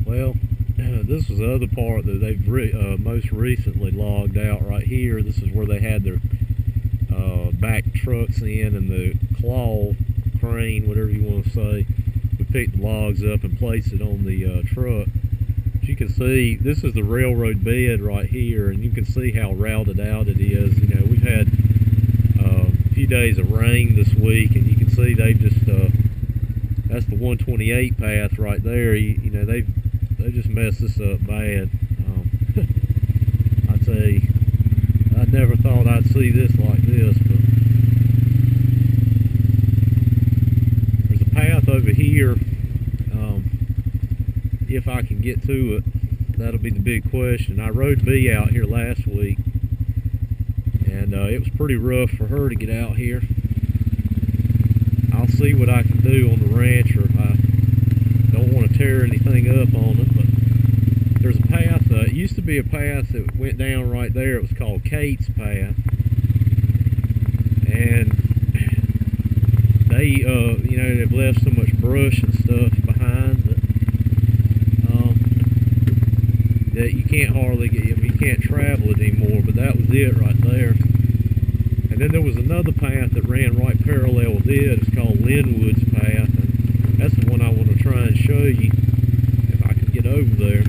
Well, this was the other part that they've most recently logged out right here. This is where they had their back trucks in, and the claw crane, whatever you want to say, would pick the logs up and place it on the truck. As you can see, this is the railroad bed right here, and you can see how routed out it is. You know, we've had a few days of rain this week, and you can see they've just that's the 128 path right there. You know, they just messed this up bad. I tell you, I never thought I'd see this like this, but there's a path over here. If I can get to it, that'll be the big question. I rode B out here last week, and it was pretty rough for her to get out here. I'll see what I can do on the rancher. I don't want to tear anything up on it, but there's a path. It used to be a path that went down right there. It was called Kate's Path, and they, you know, they've left so much brush and stuff behind that you can't hardly get. I mean, you can't travel it anymore. But that was it right there. And then there was another path that ran right parallel with it. It's called Lenwood's Path, and that's the one I want to try and show you if I can get over there.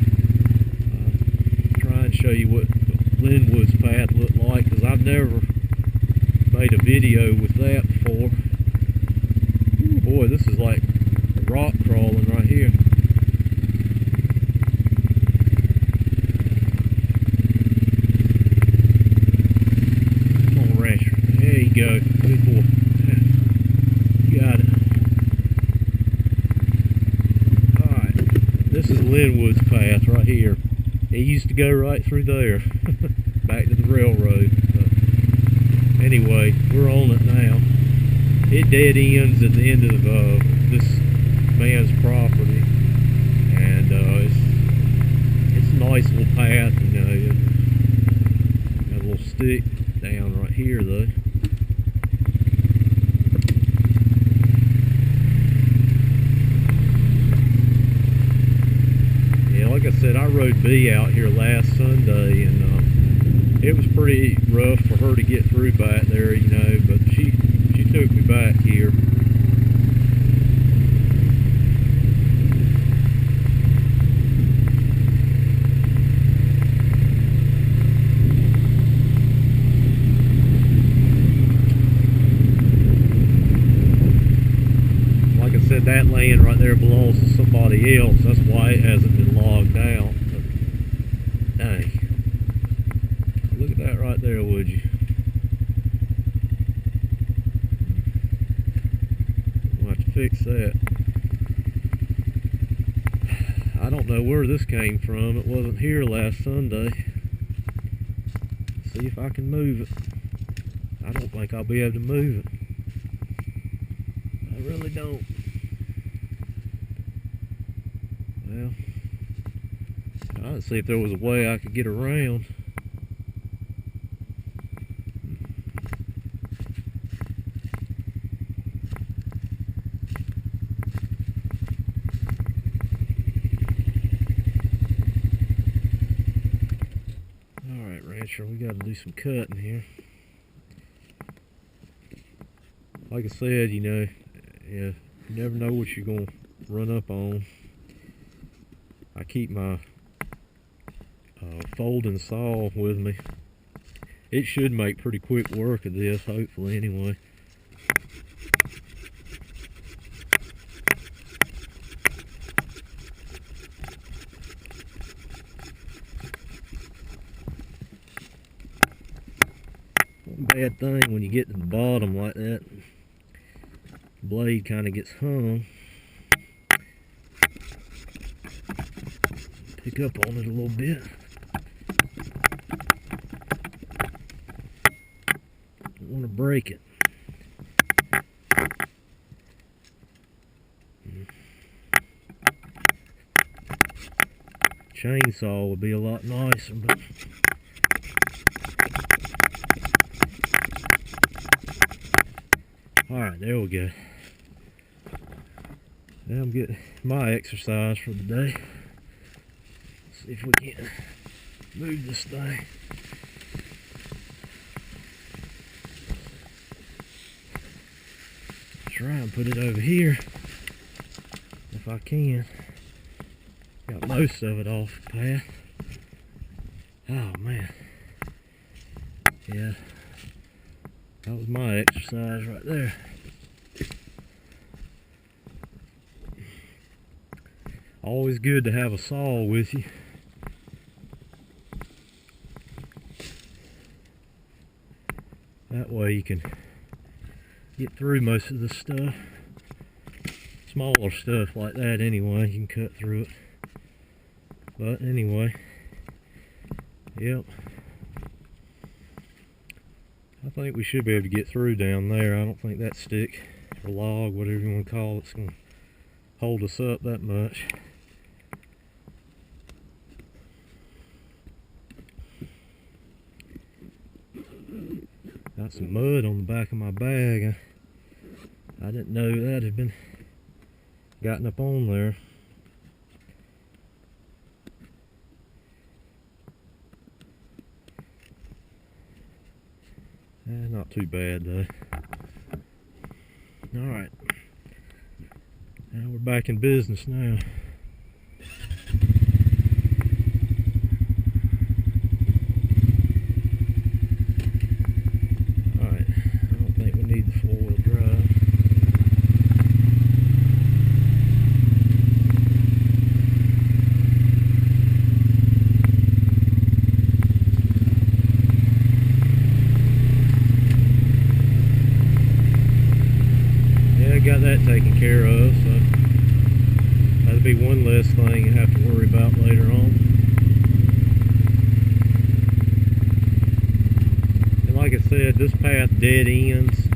Try and show you what Lenwood's Path looked like, because I've never made a video with that before. Ooh, boy, this is like rock crawling right here. There you go. Good boy. You got it. Alright. This is Lenwood's Path right here. It used to go right through there. Back to the railroad. But anyway, we're on it now. It dead ends at the end of this man's property. And it's a nice little path, you know. Got a little stick down right here though. Like I said, I rode B out here last Sunday, and it was pretty rough for her to get through back there, you know, but she took me back here. Like I said, that land right there belongs to somebody else. That's why it hasn't been logged out. But dang, look at that right there, would you? We'll have to fix that. I don't know where this came from. It wasn't here last Sunday. See if I can move it. I don't think I'll be able to move it. I really don't. Well, I'd see if there was a way I could get around. Alright, rancher, we got to do some cutting here. Like I said, you know, yeah, you never know what you're going to run up on. I keep my folding saw with me. It should make pretty quick work of this, hopefully, anyway. One bad thing when you get to the bottom like that, the blade kind of gets hung. Pick up on it a little bit. Don't want to break it. Chainsaw would be a lot nicer, but alright, there we go. Now I'm getting my exercise for the day. See if we can move this thing. Try and put it over here if I can. Got most of it off the path. Oh man. Yeah. That was my exercise right there. Always good to have a saw with you. That way you can get through most of the stuff. Smaller stuff like that anyway, you can cut through it. But anyway, yep. I think we should be able to get through down there. I don't think that stick or log, whatever you want to call it, is going to hold us up that much. Got some mud on the back of my bag. I didn't know that had been gotten up on there. Not too bad though. Alright. Now we're back in business now. Alright. I don't think we need the four-wheel drive. Got that taken care of, so that'll be one less thing you have to worry about later on. And like I said, this path dead ends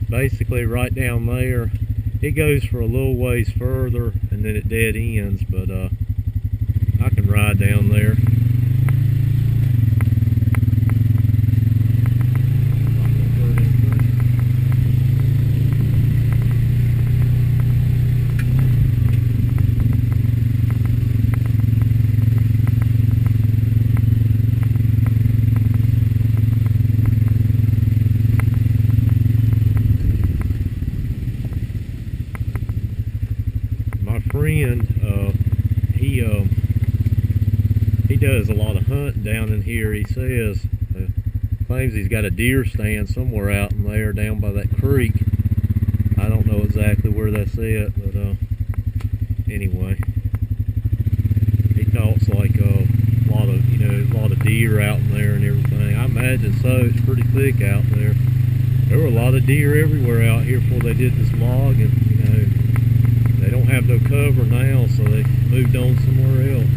basically right down there. It goes for a little ways further and then it dead ends, but I can ride down there. Friend, he does a lot of hunting down in here. He says, claims he's got a deer stand somewhere out in there down by that creek. I don't know exactly where that's at, but anyway, he talks like a lot of deer out in there and everything. I imagine so. It's pretty thick out there. There were a lot of deer everywhere out here before they did this log, and they don't have no cover now, so they moved on somewhere else.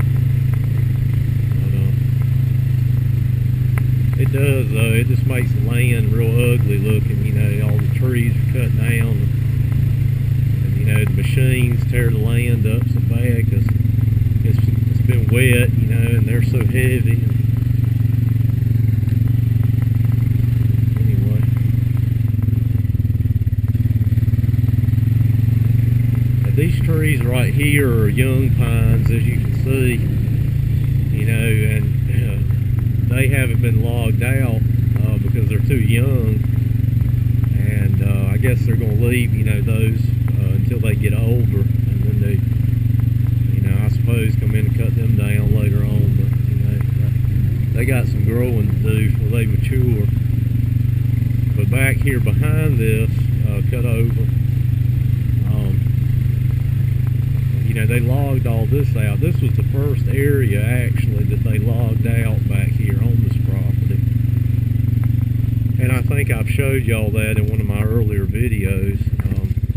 But, it does though, it just makes the land real ugly looking, all the trees are cut down, and the machines tear the land up so bad because it's been wet, and they're so heavy. These trees right here are young pines, as you can see, and they haven't been logged out because they're too young, and I guess they're going to leave, those until they get older, and then they, I suppose come in and cut them down later on, but, they got some growing to do before they mature. But back here behind this, cut over, they logged all this out. This was the first area actually that they logged out back here on this property. And I think I've showed y'all that in one of my earlier videos.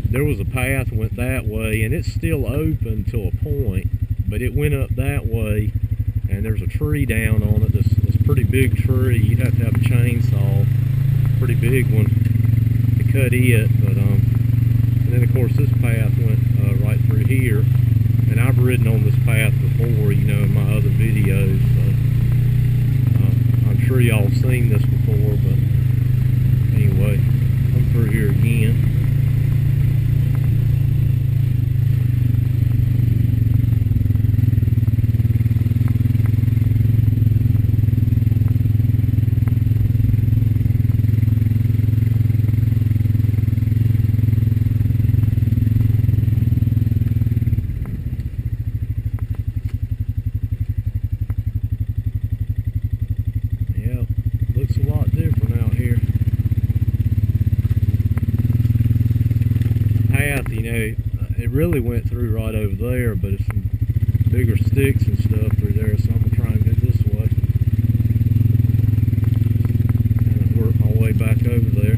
There was a path went that way, and it's still open to a point, but it went up that way, and there's a tree down on it. This pretty big tree. You'd have to have a chainsaw, pretty big one, to cut it. But and then of course this path went right through here. And I've ridden on this path before, in my other videos, so I'm sure y'all have seen this before, but anyway, I'm through here again. know, it really went through right over there, but it's some bigger sticks and stuff through there, so I'm gonna try and go this way. Kind of work my way back over there.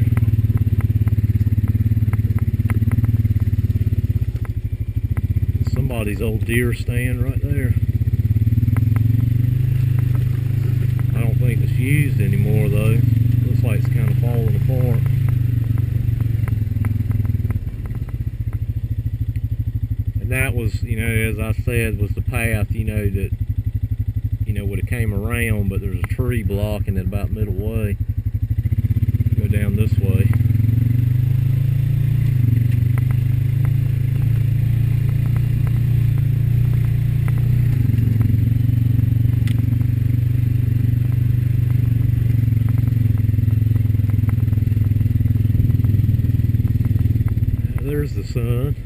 Somebody's old deer stand right there. I don't think it's used anymore though. Looks like it's kind of falling apart. And that was, you know, as I said, was the path, you know, that, you know, would have came around, but there's a tree blocking it about middle way. Go down this way. There's the sun.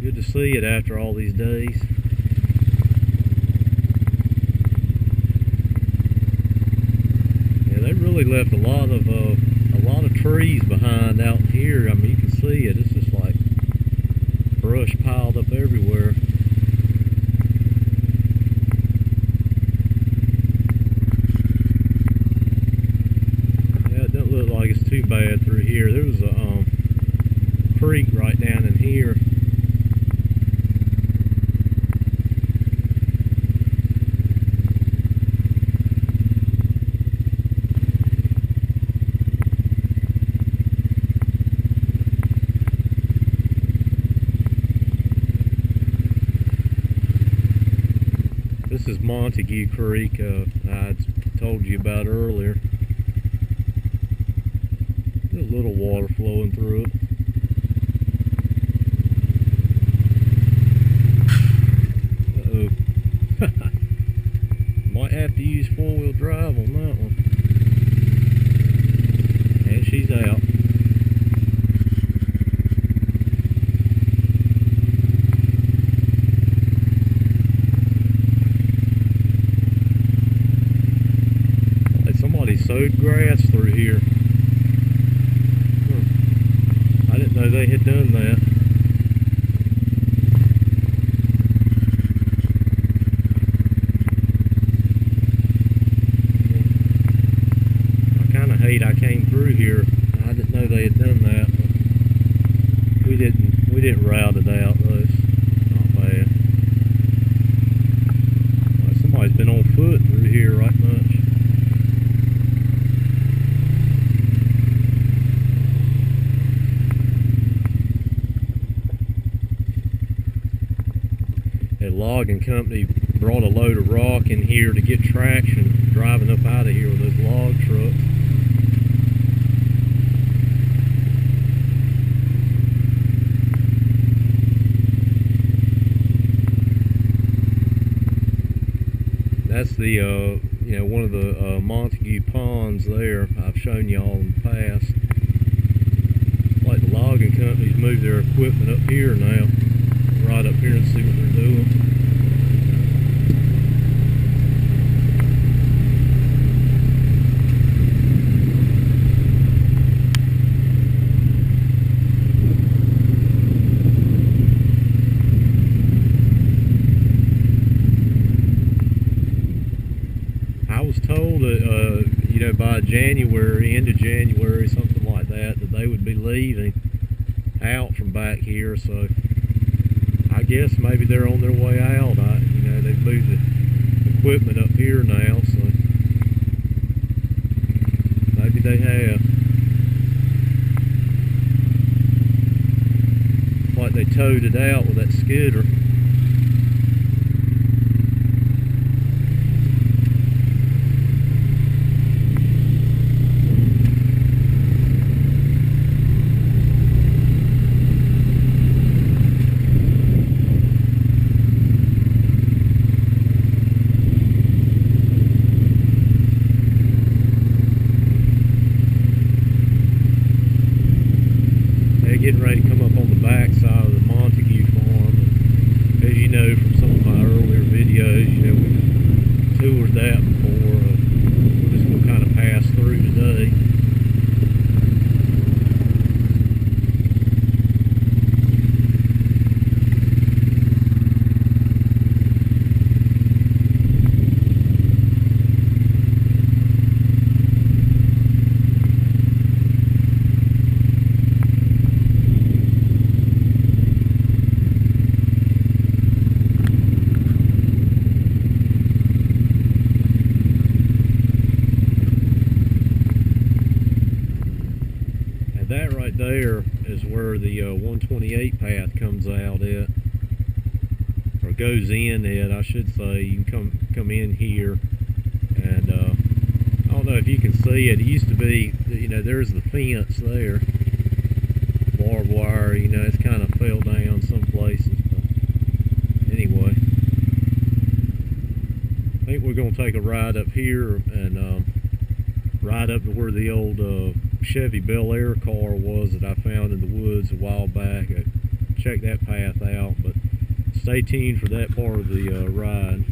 Good to see it after all these days. Yeah, they really left a lot of trees behind out here. I mean, you can see it. It's just like brush piled up everywhere. Yeah, it doesn't look like it's too bad through here. There was a creek right down in here. This is Montague Creek, I told you about earlier. There's a little water flowing through it. Might have to use four-wheel drive on that one. And she's out. Like somebody sowed grass through here. I didn't know they had done that. I came through here. I didn't know they had done that. But we didn't route it out though. It's not bad. Well, somebody's been on foot through here right much. A logging company brought a load of rock in here to get traction driving up out of here with those log trucks. That's the, you know, one of the Montague ponds there I've shown y'all in the past. Like the logging companies move their equipment up here now. Right up here and see what they're doing. Told that you know, by January, end of January, something like that, that they would be leaving out from back here. So I guess maybe they're on their way out. You know, they've moved the equipment up here now, so maybe they have. Like they towed it out with that skidder. Getting ready to come up on the back side of the Montague farm. And as you know from some of my earlier videos, you know, we've toured that before. We're just going to kind of pass through today. there is where the 128 path comes out at, or goes in at, I should say. You can come in here, and I don't know if you can see it. It used to be, you know, there's the fence there, barbed wire. You know, it's kind of fell down some places, but anyway. I think we're going to take a ride up here and ride up to where the old Chevy Bel Air car was that I found in the woods a while back. Check that path out, but stay tuned for that part of the ride.